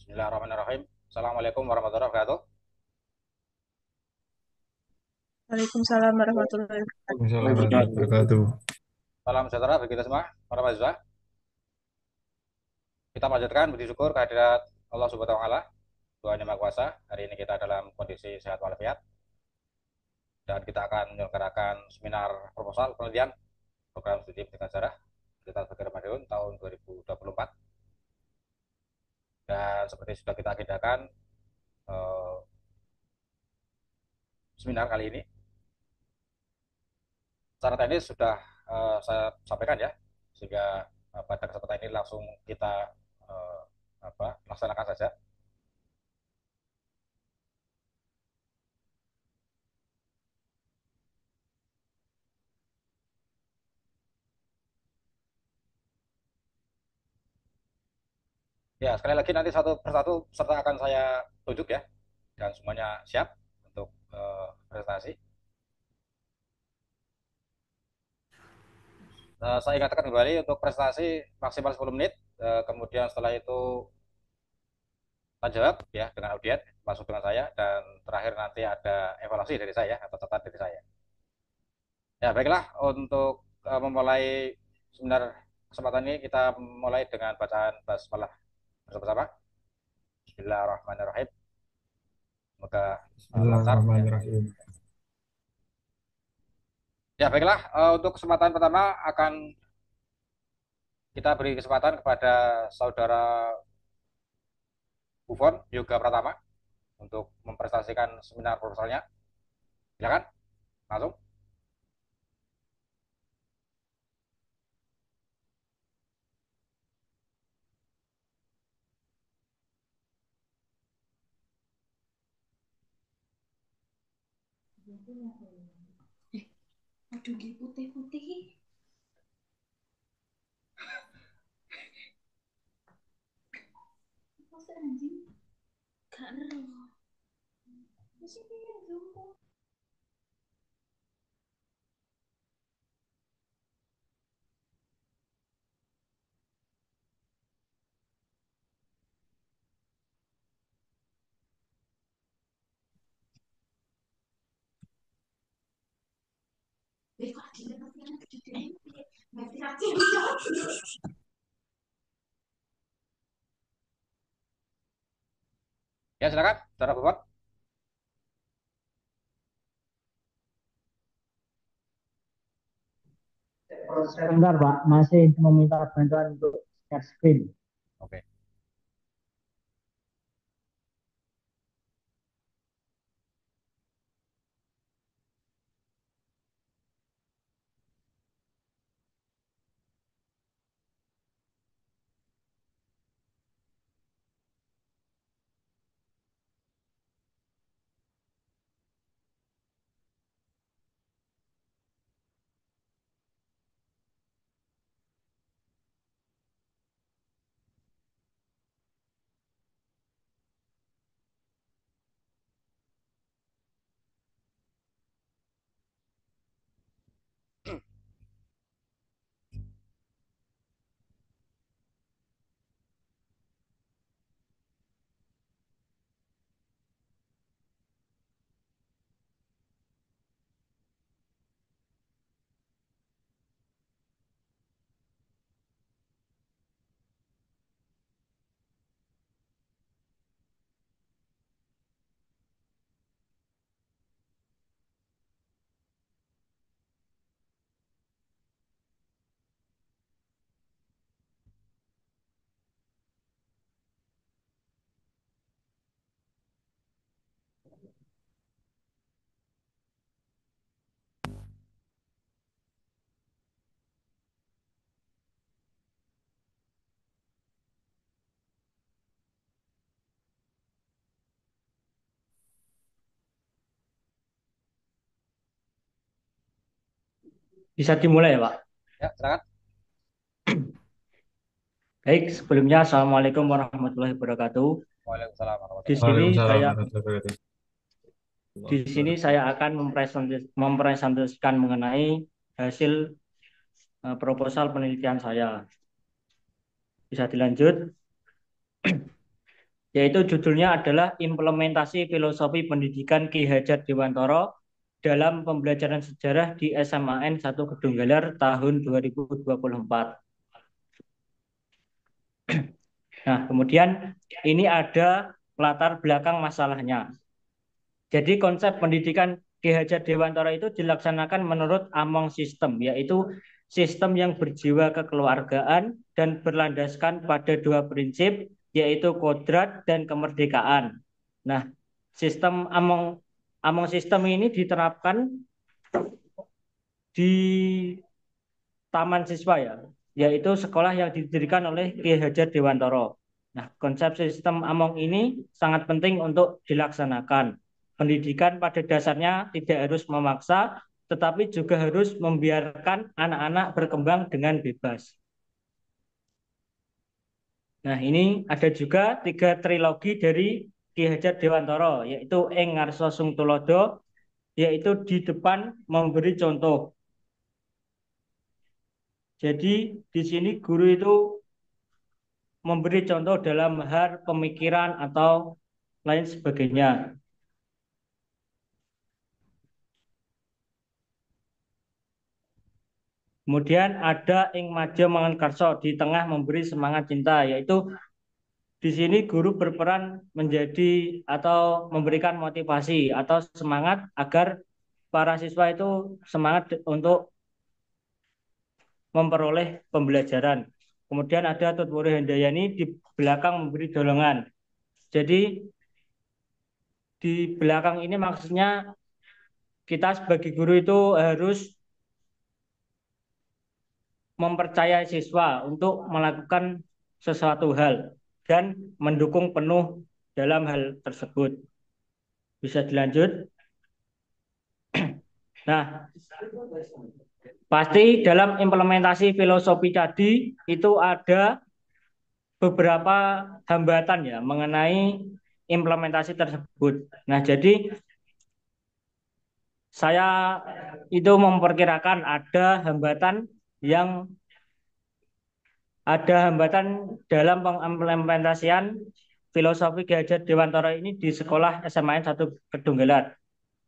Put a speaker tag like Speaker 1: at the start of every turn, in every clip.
Speaker 1: Bismillahirrahmanirrahim. Assalamualaikum warahmatullahi wabarakatuh.
Speaker 2: Waalaikumsalam warahmatullahi wabarakatuh.
Speaker 3: Waalaikumsalam warahmatullahi wabarakatuh.
Speaker 1: Salam sejahtera bagi kita semua, para mahasiswa. Kita melanjutkan puji syukur kehadirat Allah Subhanahu wa taala, Tuhan Yang Maha Kuasa. Hari ini kita dalam kondisi sehat walafiat dan kita akan menyelenggarakan seminar proposal penelitian program studi pendidikan sejarah kita sebagai Madiun tahun 2024. Dan seperti sudah kita agendakan, eh, seminar kali ini secara teknis sudah saya sampaikan ya, sehingga pada kesempatan ini langsung kita eh, laksanakan saja. Ya, sekali lagi nanti satu persatu serta akan saya tunjuk ya, dan semuanya siap untuk presentasi. Saya ingatkan kembali untuk presentasi maksimal 10 menit, kemudian setelah itu tanya jawab ya dengan audien, masuk dengan saya, dan terakhir nanti ada evaluasi dari saya atau catatan dari saya. Ya, baiklah, untuk memulai seminar kesempatan ini kita mulai dengan bacaan basmalah bersama-sama. Bismillahirrahmanirrahim. Semoga lancar ya.
Speaker 3: Bismillahirrahmanirrahim.
Speaker 1: Ya, baiklah, untuk kesempatan pertama akan kita beri kesempatan kepada saudara Buffon Yoga Pratama untuk mempresentasikan seminar proposalnya. Silakan, langsung.
Speaker 2: Aduh, putih-putih. Masa anjing? Gak ero. Masih piye Zoom?
Speaker 1: Ya, silakan, saudara Buffon.
Speaker 4: Sebentar Pak, masih meminta bantuan untuk share screen.
Speaker 1: Oke.
Speaker 4: Bisa dimulai ya Pak?
Speaker 1: Ya, silakan.
Speaker 4: Baik, sebelumnya Assalamualaikum warahmatullahi wabarakatuh.
Speaker 1: Waalaikumsalam
Speaker 4: Di
Speaker 1: warahmatullahi
Speaker 4: sini
Speaker 1: wabarakatuh.
Speaker 3: Waalaikumsalam
Speaker 4: saya
Speaker 3: warahmatullahi wabarakatuh.
Speaker 4: di sini saya akan mempresentasikan mengenai hasil proposal penelitian saya. Bisa dilanjut?
Speaker 3: yaitu judulnya adalah Implementasi Filosofi Pendidikan Ki Hajar Dewantara dalam Pembelajaran Sejarah di SMAN 1 Kedunggalar tahun 2024. Nah, kemudian ini ada latar belakang masalahnya. Jadi konsep pendidikan Ki Hajar Dewantara itu dilaksanakan menurut Among System, yaitu sistem yang berjiwa kekeluargaan dan berlandaskan pada dua prinsip, yaitu kodrat dan kemerdekaan. Nah, sistem Among System ini diterapkan di Taman Siswa ya, yaitu sekolah yang didirikan oleh Ki Hajar Dewantara. Nah, konsep sistem Among ini sangat penting untuk dilaksanakan. Pendidikan pada dasarnya tidak harus memaksa, tetapi juga harus membiarkan anak-anak berkembang dengan bebas. Nah, ini ada juga 3 trilogi dari Ki Hajar Dewantara, yaitu Ing Ngarsa Sung Tulodo, yaitu di depan memberi contoh. Jadi di sini guru itu memberi contoh dalam hal pemikiran atau lain sebagainya. Kemudian ada Ing Madya Mangankarso, di tengah memberi semangat cinta, yaitu di sini guru berperan menjadi atau memberikan motivasi atau semangat agar para siswa itu semangat untuk memperoleh pembelajaran. Kemudian ada Tutwuri Handayani di belakang memberi dorongan. Jadi di belakang ini maksudnya kita sebagai guru itu harus mempercayai siswa untuk melakukan sesuatu hal dan mendukung penuh dalam hal tersebut. Bisa dilanjut? Nah, pasti dalam implementasi filosofi tadi itu ada beberapa hambatan ya mengenai implementasi tersebut. Nah, jadi saya itu memperkirakan ada hambatan dalam pengimplementasian filosofi Ki Hajar Dewantara ini di sekolah SMAN 1 Kedunggalar.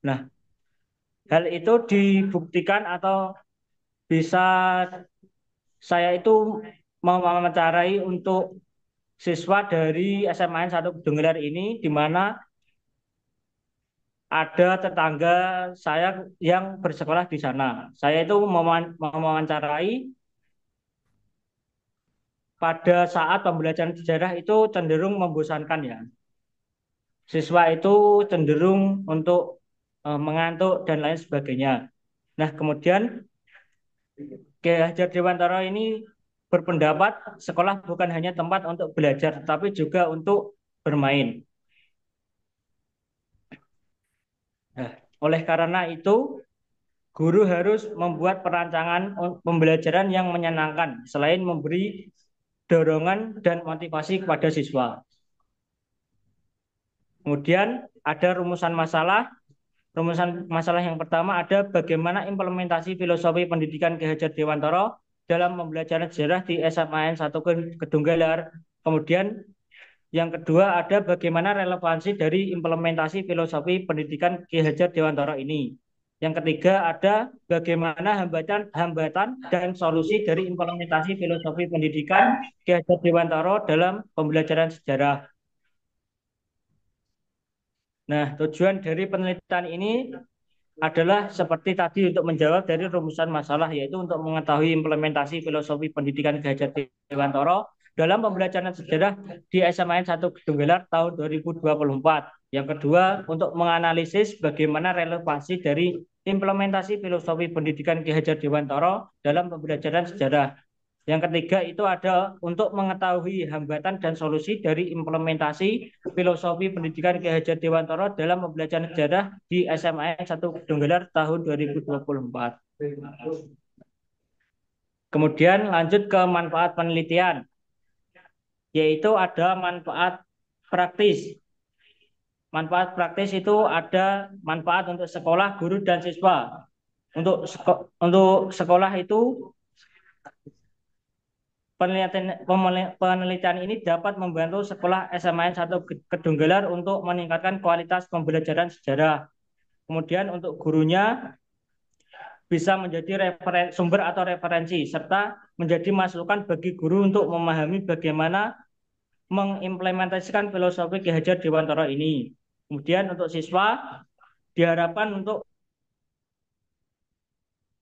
Speaker 3: Nah, hal itu dibuktikan atau bisa saya itu mewawancarai untuk siswa dari SMAN 1 Kedunggalar ini, di mana ada tetangga saya yang bersekolah di sana. Saya itu mewawancarai pada saat pembelajaran sejarah itu cenderung membosankan ya. Siswa itu cenderung untuk mengantuk dan lain sebagainya. Nah, kemudian Ki Hajar Dewantara ini berpendapat sekolah bukan hanya tempat untuk belajar, tapi juga untuk bermain. Nah, oleh karena itu, guru harus membuat perancangan pembelajaran yang menyenangkan, selain memberi dorongan dan motivasi kepada siswa. Kemudian ada rumusan masalah. Rumusan masalah yang pertama ada bagaimana implementasi filosofi pendidikan Ki Hajar Dewantara dalam pembelajaran sejarah di SMAN 1 Kedunggalar. Kemudian yang kedua ada bagaimana relevansi dari implementasi filosofi pendidikan Ki Hajar Dewantara ini. Yang ketiga ada bagaimana hambatan dan solusi dari implementasi filosofi pendidikan Ki Hajar Dewantara dalam pembelajaran sejarah. Nah, tujuan dari penelitian ini adalah seperti tadi untuk menjawab dari rumusan masalah, yaitu untuk mengetahui implementasi filosofi pendidikan Ki Hajar Dewantara dalam pembelajaran sejarah di SMAN 1 Kedunggalar tahun 2024. Yang kedua, untuk menganalisis bagaimana relevansi dari implementasi filosofi pendidikan Ki Hajar Dewantara dalam pembelajaran sejarah. Yang ketiga itu ada untuk mengetahui hambatan dan solusi dari implementasi filosofi pendidikan Ki Hajar Dewantara dalam pembelajaran sejarah di SMAN 1 Kedunggalar tahun 2024. Kemudian lanjut ke manfaat penelitian, yaitu ada manfaat praktis. Manfaat praktis itu ada manfaat untuk sekolah, guru, dan siswa. Untuk sekolah itu penelitian ini dapat membantu sekolah SMA 1 Kedunggelar untuk meningkatkan kualitas pembelajaran sejarah. Kemudian untuk gurunya bisa menjadi sumber atau referensi, serta menjadi masukan bagi guru untuk memahami bagaimana mengimplementasikan filosofi Ki Hajar Dewantara ini. Kemudian untuk siswa diharapkan untuk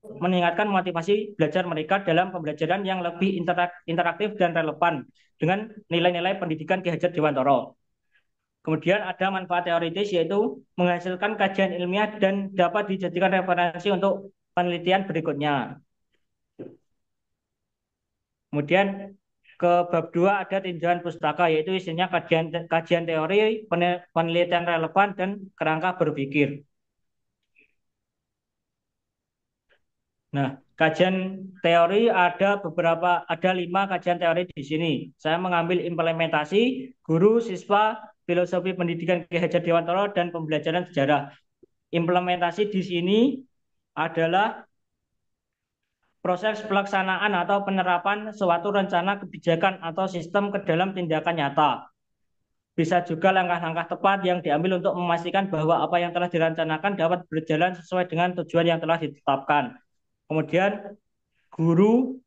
Speaker 3: meningkatkan motivasi belajar mereka dalam pembelajaran yang lebih interaktif dan relevan dengan nilai-nilai pendidikan Ki Hajar Dewantara. Kemudian ada manfaat teoritis, yaitu menghasilkan kajian ilmiah dan dapat dijadikan referensi untuk penelitian berikutnya. Kemudian ke bab 2 ada tinjauan pustaka, yaitu isinya kajian teori, penelitian relevan, dan kerangka berpikir. Nah, kajian teori ada 5 kajian teori di sini. Saya mengambil implementasi, guru, siswa, filosofi pendidikan Ki Hajar Dewantara, dan pembelajaran sejarah. Implementasi di sini adalah proses pelaksanaan atau penerapan suatu rencana kebijakan atau sistem ke dalam tindakan nyata. Bisa juga langkah-langkah tepat yang diambil untuk memastikan bahwa apa yang telah direncanakan dapat berjalan sesuai dengan tujuan yang telah ditetapkan. Kemudian guru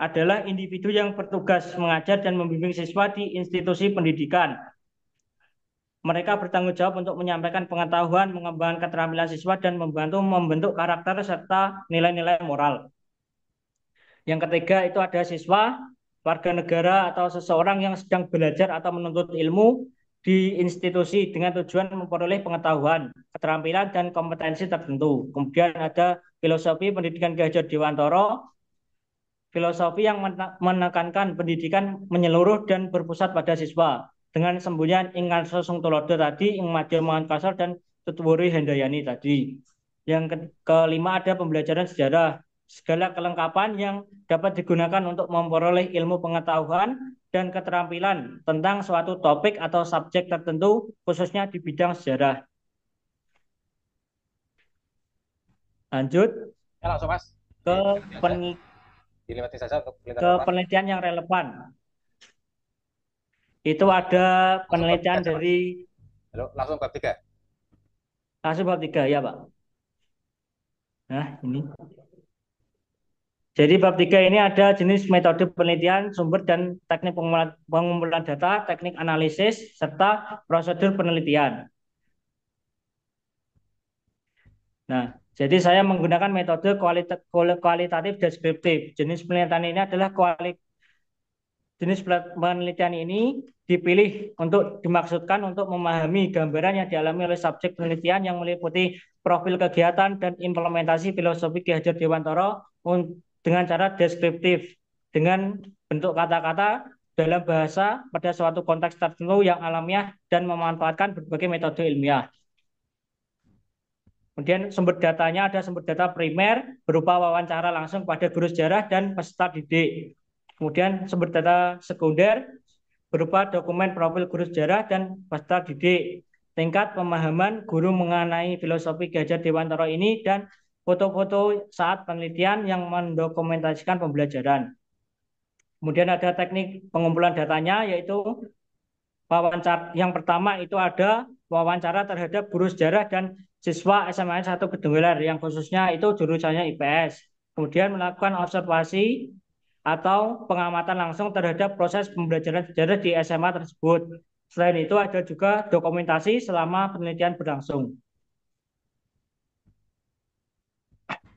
Speaker 3: adalah individu yang bertugas mengajar dan membimbing siswa di institusi pendidikan. Mereka bertanggung jawab untuk menyampaikan pengetahuan, mengembangkan keterampilan siswa, dan membantu membentuk karakter serta nilai-nilai moral. Yang ketiga itu ada siswa, warga negara, atau seseorang yang sedang belajar atau menuntut ilmu di institusi dengan tujuan memperoleh pengetahuan, keterampilan, dan kompetensi tertentu. Kemudian ada filosofi pendidikan Ki Hajar Dewantara, filosofi yang menekankan pendidikan menyeluruh dan berpusat pada siswa dengan sembunyian ingat sosong tulodo tadi, ing madya mangan kasar, dan tutwuri Handayani tadi. Yang kelima ada pembelajaran sejarah, segala kelengkapan yang dapat digunakan untuk memperoleh ilmu pengetahuan dan keterampilan tentang suatu topik atau subjek tertentu, khususnya di bidang sejarah. Lanjut
Speaker 1: Ya langsung Mas.
Speaker 3: ke
Speaker 1: Dilewati saja untuk
Speaker 3: penelitian yang relevan. Itu ada penelitian dari
Speaker 1: langsung bab 3.
Speaker 3: Langsung bab 3 ya, Pak. Nah, ini. Jadi bab 3 ini ada jenis metode penelitian, sumber dan teknik pengumpulan data, teknik analisis, serta prosedur penelitian. Nah, jadi saya menggunakan metode kualitatif deskriptif. Jenis penelitian ini adalah jenis penelitian ini dipilih untuk dimaksudkan untuk memahami gambaran yang dialami oleh subjek penelitian yang meliputi profil kegiatan dan implementasi filosofi Ki Hajar Dewantara dengan cara deskriptif, dengan bentuk kata-kata dalam bahasa pada suatu konteks tertentu yang alamiah dan memanfaatkan berbagai metode ilmiah. Kemudian sumber datanya ada sumber data primer berupa wawancara langsung pada guru sejarah dan peserta didik. Kemudian sumber data sekunder berupa dokumen profil guru sejarah dan peserta didik. Tingkat pemahaman guru mengenai filosofi Ki Hajar Dewantara ini dan foto-foto saat penelitian yang mendokumentasikan pembelajaran. Kemudian ada teknik pengumpulan datanya, yaitu wawancara. Yang pertama itu ada wawancara terhadap guru sejarah dan siswa SMA 1 Kedunggelar yang khususnya itu jurusannya IPS. Kemudian melakukan observasi atau pengamatan langsung terhadap proses pembelajaran sejarah di SMA tersebut. Selain itu ada juga dokumentasi selama penelitian berlangsung.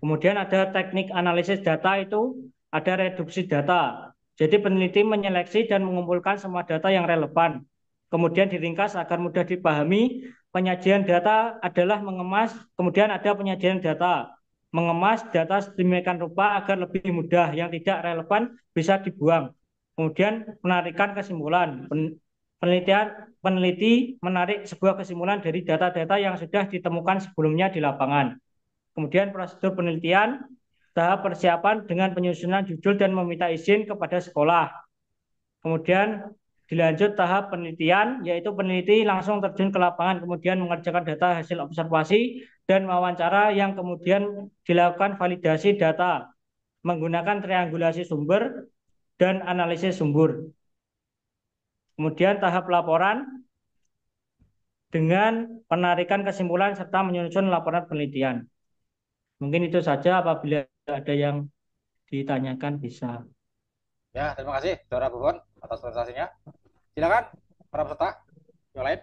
Speaker 3: Kemudian ada teknik analisis data, itu ada reduksi data. Jadi peneliti menyeleksi dan mengumpulkan semua data yang relevan. Kemudian diringkas agar mudah dipahami. Penyajian data adalah mengemas, kemudian ada penyajian data. Mengemas data sedemikian rupa agar lebih mudah, yang tidak relevan bisa dibuang. Kemudian penarikan kesimpulan. Peneliti menarik sebuah kesimpulan dari data-data yang sudah ditemukan sebelumnya di lapangan. Kemudian prosedur penelitian, tahap persiapan dengan penyusunan judul dan meminta izin kepada sekolah. Kemudian dilanjut tahap penelitian, yaitu peneliti langsung terjun ke lapangan, kemudian mengerjakan data hasil observasi dan wawancara yang kemudian dilakukan validasi data menggunakan triangulasi sumber dan analisis sumber. Kemudian tahap laporan dengan penarikan kesimpulan serta menyusun laporan penelitian. Mungkin itu saja, apabila ada yang ditanyakan bisa.
Speaker 1: Ya, terima kasih Saudara Bubon atas presentasinya. Silakan para peserta yang lain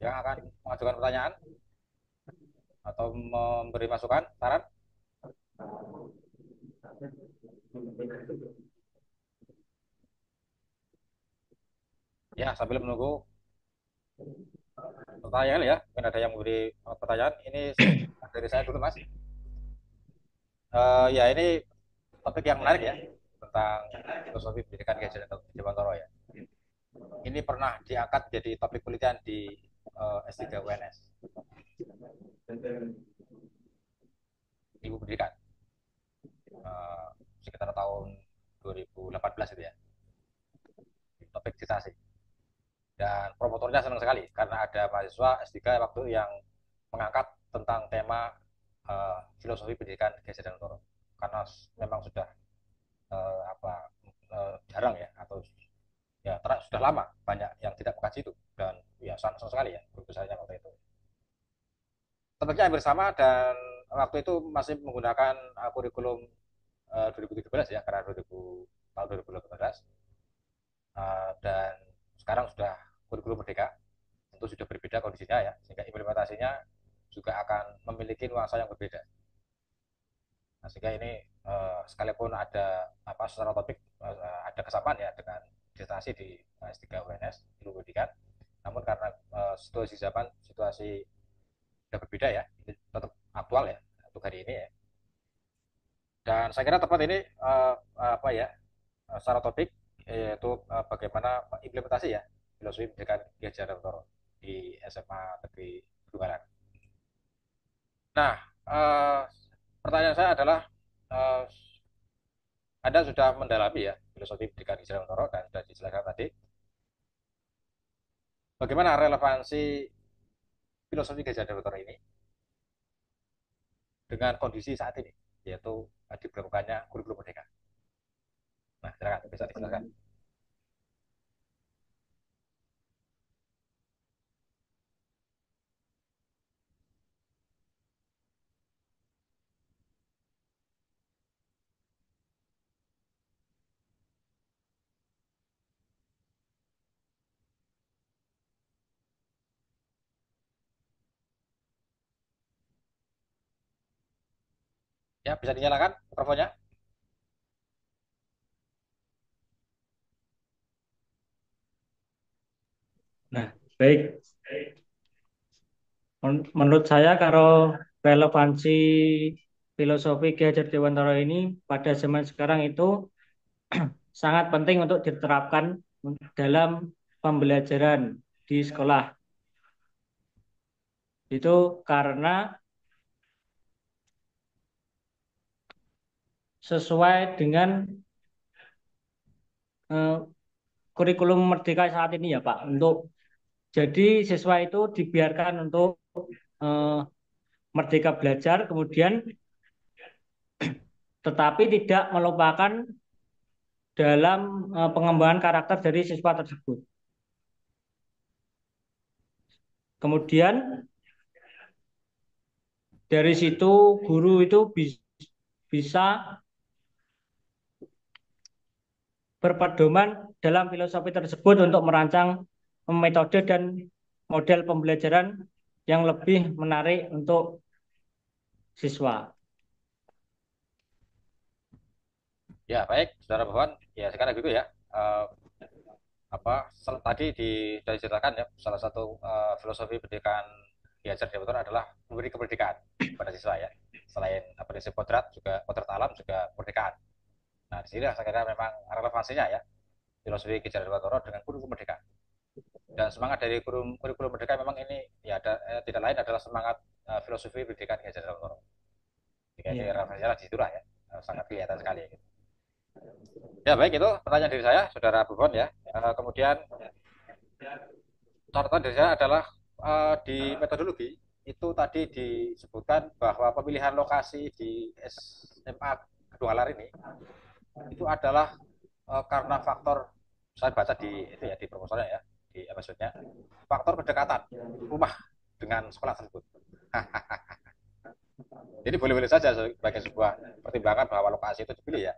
Speaker 1: yang akan mengajukan pertanyaan atau memberi masukan, saran. Ya, sambil menunggu pertanyaan ya, mungkin ada yang memberi pertanyaan. Ini dari saya dulu, Mas. Ya, ini topik yang menarik ya, tentang filosofi pendidikan Ki Hajar Dewantara ya. Ini pernah diangkat jadi topik penelitian di S3 UNS, Ilmu Pendidikan, sekitar tahun 2018 itu ya, topik dissertasi. Dan promotornya senang sekali karena ada mahasiswa S3 waktu yang mengangkat tentang tema filosofi pendidikan Ki Hajar Dewantara, karena memang sudah jarang ya, atau ya sudah lama banyak yang tidak mengkaji itu, dan ya sangat sekali ya guru besarnya waktu itu. Topiknya hampir sama, dan waktu itu masih menggunakan kurikulum 2017 ya, karena tahun 2018, dan sekarang sudah kurikulum merdeka, tentu sudah berbeda kondisinya ya, sehingga implementasinya juga akan memiliki nuansa yang berbeda. Nah, sehingga ini sekalipun ada secara topik ada kesamaan ya dengan disertasi di S3 UNS Ilmu Pendidikan, namun karena situasi zaman, situasi sudah berbeda ya, ini tetap aktual ya untuk hari ini ya. Dan saya kira tepat ini secara topik, yaitu bagaimana implementasi ya filosofi pendidikan Ki Hajar Dewantara di SMA Negeri Dungaran. Nah, pertanyaan saya adalah, Anda sudah mendalami ya filosofi pendidikan Ki Hajar Dewantara dan sudah dijelaskan tadi bagaimana relevansi filosofi Ki Hajar Dewantara ini dengan kondisi saat ini, yaitu diberlakukannya kurikulum merdeka. Nah, silakan bisa dijelaskan. Ya, bisa dinyalakan mikrofonnya.
Speaker 3: Nah, baik. Menurut saya, kalau relevansi filosofi Ki Hajar Dewantara ini pada zaman sekarang itu sangat penting untuk diterapkan dalam pembelajaran di sekolah. Itu karena sesuai dengan kurikulum merdeka saat ini ya Pak. Jadi siswa itu dibiarkan untuk merdeka belajar, kemudian tetapi tidak melupakan dalam pengembangan karakter dari siswa tersebut. Kemudian dari situ guru itu bisa berpedoman dalam filosofi tersebut untuk merancang metode dan model pembelajaran yang lebih menarik untuk siswa.
Speaker 1: Ya, baik, Saudara Bawan. Ya, sekarang gitu ya. Tadi sudah diceritakan ya, salah satu filosofi pendidikan Ki Hajar Dewantara adalah memberi kemerdekaan pada siswa ya. Selain prinsip kodrat, juga kodrat alam, juga kemerdekaan. Nah, di sini saya kira memang relevansinya ya, filosofi Ki Hajar Dewantara dengan kurikulum merdeka. Dan semangat dari kurikulum merdeka memang ini ya tidak lain adalah semangat filosofi pendidikan Ki Hajar Dewantara. Jika ini relevansinya di situ lah ya, sangat kelihatan sekali. Gitu. Ya, baik, itu pertanyaan dari saya, Saudara Bubon ya. Kemudian catatan dari saya adalah di metodologi itu tadi disebutkan bahwa pemilihan lokasi di SMA Kedunghalar ini itu adalah karena faktor, saya baca di itu ya, di proposalnya ya, di episode-nya, faktor kedekatan rumah dengan sekolah tersebut. Jadi boleh-boleh saja sebagai sebuah pertimbangan bahwa lokasi itu dipilih ya,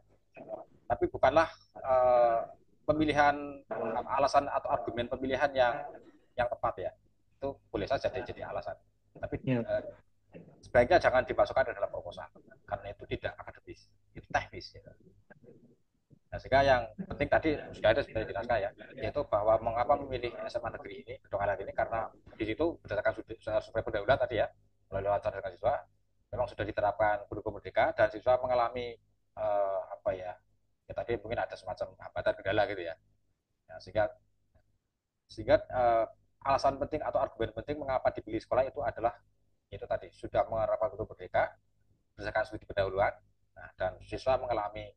Speaker 1: tapi bukanlah uh, pemilihan alasan atau argumen pemilihan yang tepat ya. Itu boleh saja jadi alasan, tapi
Speaker 3: Ya.
Speaker 1: sebaiknya jangan dimasukkan ke dalam proposal karena itu tidak akademis, itu teknis ya. Nah, sehingga yang penting tadi sudah ada sebenarnya di naskah ya, yaitu bahwa mengapa memilih SMA negeri ini, Kedongalan ini, karena di situ berdasarkan survei pendahuluan tadi ya, melalui wawancara dengan siswa, memang sudah diterapkan kurikulum merdeka dan siswa mengalami apa ya, ya tadi mungkin ada semacam hambatan kendala gitu ya. Nah, sehingga alasan penting atau argumen penting mengapa dipilih sekolah itu adalah itu tadi sudah menerapkan kurikulum merdeka berdasarkan studi pendahuluan, nah, dan siswa mengalami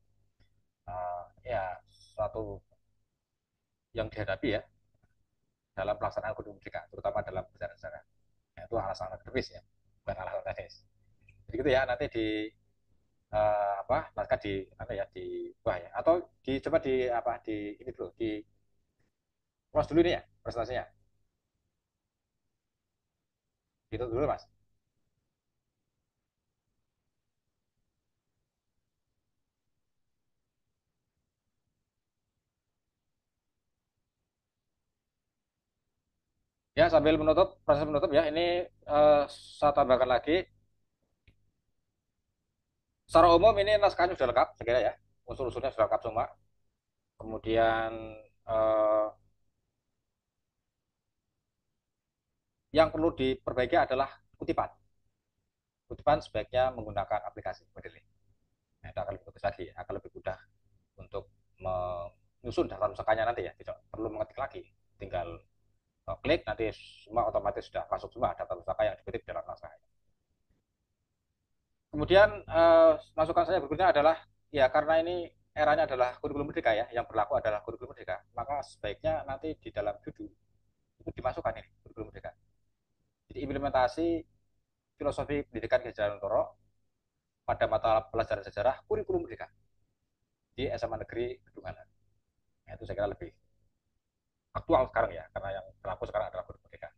Speaker 1: ya suatu yang dihadapi ya dalam pelaksanaan kurikulum merdeka, terutama dalam pelajaran sejarah. Nah, itu alasan akademis ya, bukan alasan teknis. Jadi gitu ya, nanti di apa naskah di apa ya di wah ya atau dicoba di apa di ini dulu di close dulu ini ya presentasinya. Gitu dulu Mas. Ya sambil menutup proses menutup ya ini saya tambahkan lagi secara umum ini naskahnya sudah lengkap saya kira ya, unsur-unsurnya sudah lengkap semua. Kemudian eh, yang perlu diperbaiki adalah kutipan. Kutipan sebaiknya menggunakan aplikasi modeling. Nah, itu akan lebih bagus lagi, akan lebih mudah untuk menyusun daftar pusakanya nanti ya, tidak perlu mengetik lagi, tinggal klik nanti semua otomatis sudah masuk semua daftar pusaka yang diketik dalam naskah. Kemudian masukan saya berikutnya adalah ya karena ini eranya adalah kurikulum merdeka ya, yang berlaku adalah kurikulum merdeka, maka sebaiknya nanti di dalam judul itu dimasukkan ini kurikulum merdeka. Jadi implementasi filosofi pendidikan Ki Toro pada mata pelajaran sejarah kurikulum merdeka di SMA Negeri Kedunganan. Nah, itu saya kira lebih aktual sekarang ya, karena yang berlaku sekarang adalah kurikulum merdeka.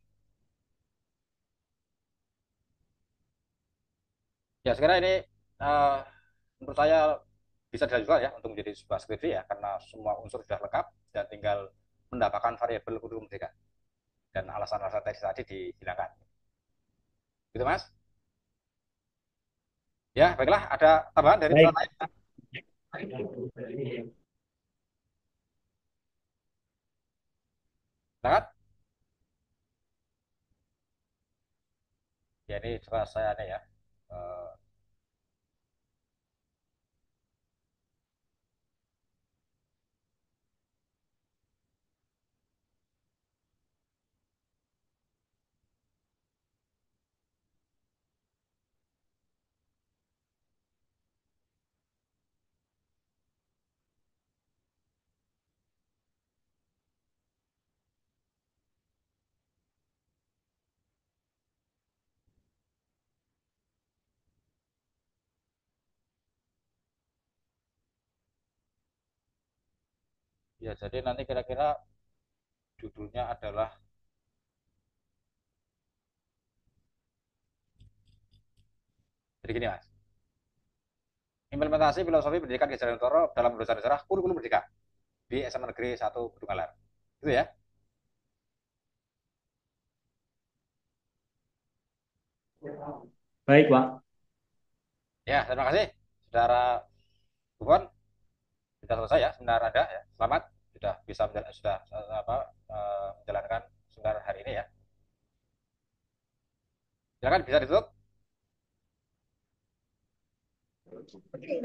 Speaker 1: Ya, sekarang ini uh, menurut saya bisa dilanjutkan ya untuk menjadi sebuah skripsi ya, karena semua unsur sudah lengkap dan tinggal mendapatkan variabel kurikulum merdeka dan alasan-alasan tadi dihilangkan. Gitu Mas? Ya, baiklah. Ada tambahan dari
Speaker 3: Baik.
Speaker 1: peserta lain? Silakan. Ya, ini cerita saya nih ya. Uh, ya, jadi nanti kira-kira judulnya adalah jadi gini Mas. Implementasi filosofi pendidikan Ki Toro dalam lulusan sejarah kurikulum merdeka di SMA Negeri 1 Kedunggalan. Itu ya.
Speaker 3: Baik, Pak.
Speaker 1: Ya, terima kasih Saudara Buffon. Sudah selesai ya seminar Anda ya. Selamat sudah bisa sudah apa menjalankan seminar hari ini ya. Silakan bisa ditutup.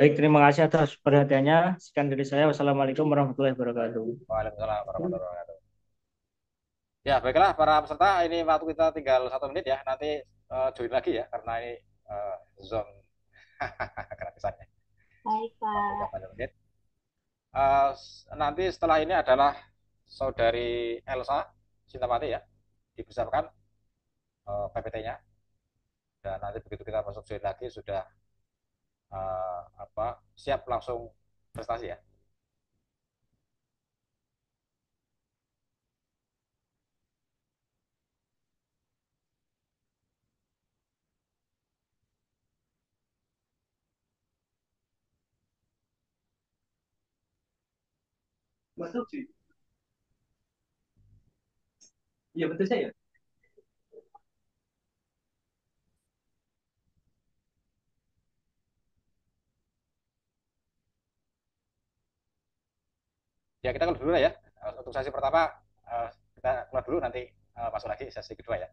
Speaker 3: Baik, terima kasih atas perhatiannya. Sekian dari saya. Wassalamualaikum warahmatullahi wabarakatuh.
Speaker 1: Waalaikumsalam warahmatullahi wabarakatuh. Ya, baiklah para peserta, ini waktu kita tinggal 1 menit ya. Nanti join lagi ya, karena ini Zoom gratisannya.
Speaker 2: Baik,
Speaker 1: Waktu
Speaker 2: Pak.
Speaker 1: 8 menit. Uh, Nanti setelah ini adalah saudari Elsa Sintamati ya, dipersiapkan PPT-nya. Dan nanti begitu kita masuk join lagi sudah apa siap langsung prestasi ya.
Speaker 5: Betul sih. Iya betul saya.
Speaker 1: Ya kita keluar dulu lah ya. Untuk sesi pertama kita keluar dulu, nanti masuk lagi sesi kedua ya.